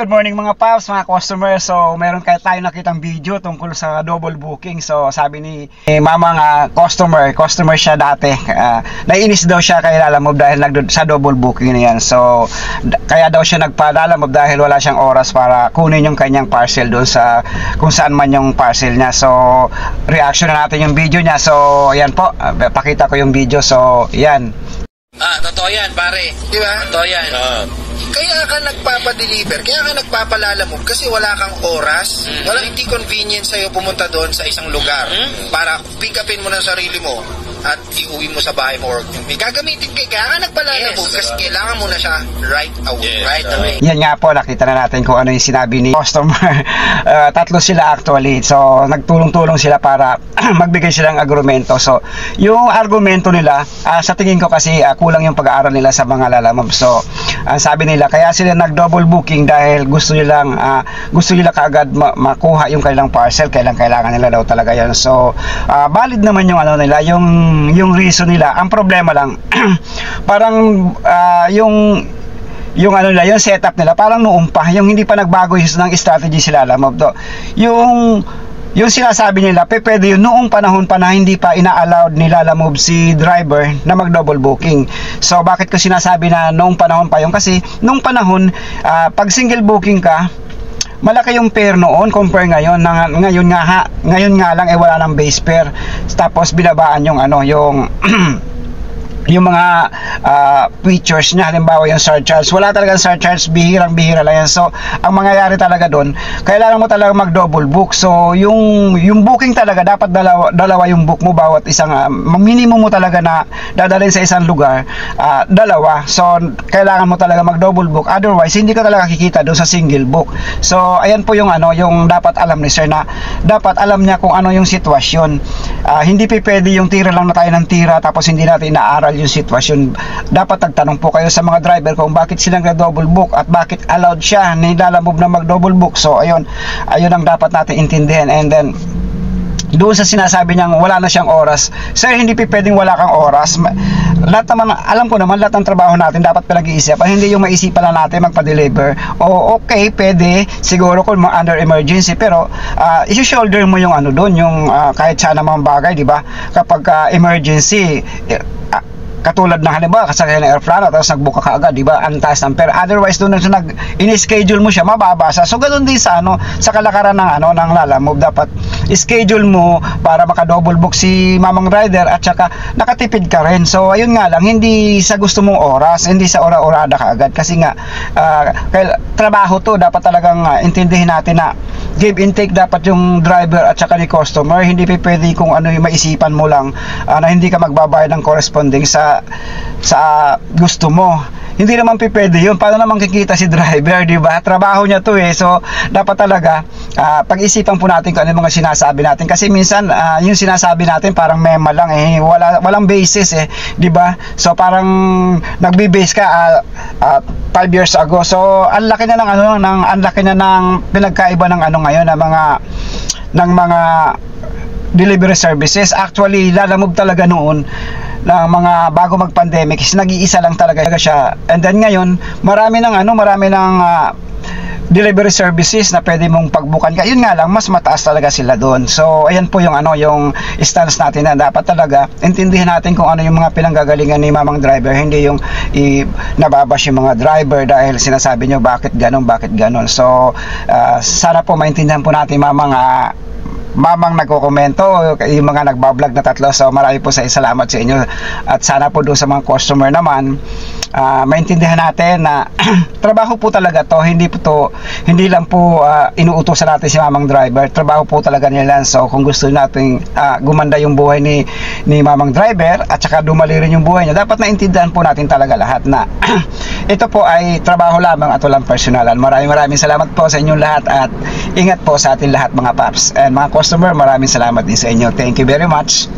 good morning mga paps, mga customer. So, meron tayo nakitang video tungkol sa double booking. So, sabi ni mamang customer siya dati. Naiinis daw siya kay Lalamove dahil sa double booking na yan. So, kaya daw siya nagpa-Lalamove dahil wala siyang oras para kunin yung kanyang parcel doon sa kung saan man yung parcel niya. So, reaction na natin yung video niya. So, ayan po, pakita ko yung video. So, yan. Totoo yan, pare. Di ba? Totoo yan. Kaya ka nagpapadeliver, kaya ka nagpapalalamove kasi wala kang oras, walang hindi convenient sa'yo pumunta doon sa isang lugar para pick upin mo ng sarili mo at iuwi mo sa bahay mo or may gagamitin kaya ka nagpalalamove kasi kailangan mo na siya right away. Yan nga po, nakita na natin kung ano yung sinabi ni customer. Tatlo sila actually. So, nagtulong-tulong sila para magbigay silang argumento. So, yung argumento nila, sa tingin ko kasi kulang yung pag-aaral nila sa mga Lalamove. So, sabi nila, kaya sila nag-double booking dahil gusto nila kaagad makuha yung kanilang parcel. Kailangan nila daw talaga yan. So, valid naman yung ano nila, yung reason nila. Ang problema lang, parang yung ano nila, yung setup nila, parang noon pa, yung hindi pa nagbago ng strategy sila Lalamove. Yung sinasabi nila, pwede yun noong panahon pa na hindi pa ina-allowed ni Lalamove si driver na mag-double booking. So, bakit ko sinasabi na noong panahon pa yun? Kasi noong panahon, pag single booking ka, malaki yung fare noon compare ngayon. Ngayon nga lang wala nang base fare. Tapos binabaan yung yung mga features niya, halimbawa yung surcharge, wala talagang surcharge, bihirang-bihira lang yan. So, ang mangyayari talaga doon, kailangan mo talaga mag-double book. So, yung booking talaga, dapat dalawa yung book mo, bawat isang, minimum mo talaga na dadalhin sa isang lugar, dalawa. So, kailangan mo talaga mag-double book, otherwise, hindi ka talaga kikita doon sa single book. So, ayan po yung yung dapat alam ni sir, na dapat alam niya kung ano yung sitwasyon. Hindi pwede yung tira lang na tayo ng tira, tapos hindi natin inaaral yung sitwasyon. Dapat nagtanong po kayo sa mga driver kung bakit sila nag-double book at bakit allowed siya ni Lalamove na mag-double book. So ayun ang dapat natin intindihan. And then doon sa sinasabi niyang wala na siyang oras, sir, hindi pwedeng wala kang oras. Lahat naman, alam ko naman, lahat ng trabaho natin dapat pinag-iisipan, hindi yung maisipan lang natin magpa-deliver. O okay, pwede siguro kung under emergency, pero isi-shoulder mo yung doon, yung kahit saan namang bagay, di ba? Kapag emergency, katulad ng halimbawa kasakay ng airplane tapos nagbook ka agad, di ba? Ang taas ng fare. Otherwise doon in-schedule mo siya, mababasa. So ganoon din sa sa kalakaran ng ng Lalamove, dapat schedule mo para maka-double book si mamang rider at saka nakatipid ka rin. So ayun nga lang, hindi sa gusto mong oras, hindi sa ora-orada ka agad kasi nga trabaho to, dapat talagang intindihin natin na give and take dapat yung driver at saka ni customer. Hindi pwede kung yung maisipan mo lang na hindi ka magbabayad ng corresponding sa gusto mo. Hindi naman pwede yun. Paano naman kikita si driver, di ba? Trabaho niya to so dapat talaga pag-isipan po natin kung ano yung mga sinasabi natin, kasi minsan yung sinasabi natin parang mema lang walang basis di ba? So parang nagbe-base ka 5 years ago. So ang laki na ng pinagkaiba ng ngayon ng mga delivery services. Actually, Lalamove talaga noon ng mga bago mag-pandemic is nag-iisa lang talaga siya. And then ngayon, marami ng delivery services na pwede mong pagbukan ka. Yun nga lang, mas mataas talaga sila doon. So, ayan po yung yung stance natin na dapat talaga intindihan natin kung ano yung mga pinanggagalingan ni mamang driver, hindi yung nababash yung mga driver dahil sinasabi nyo bakit ganon. So, sana po maintindihan po natin mamang nagko-komento, yung mga nagbablog na tatlo. So marami po salamat sa inyo, at sana po doon sa mga customer naman maintindihan natin na trabaho po talaga to, hindi lang po inuutosan natin si mamang driver, trabaho po talaga nila. So kung gusto natin gumanda yung buhay ni mamang driver at saka dumali rin yung buhay niya, dapat naintindihan po natin talaga lahat na ito po ay trabaho lamang at walang personalan. Maraming salamat po sa inyong lahat, at ingat po sa atin lahat mga paps. And mga customer, maraming salamat din sa inyo. Thank you very much.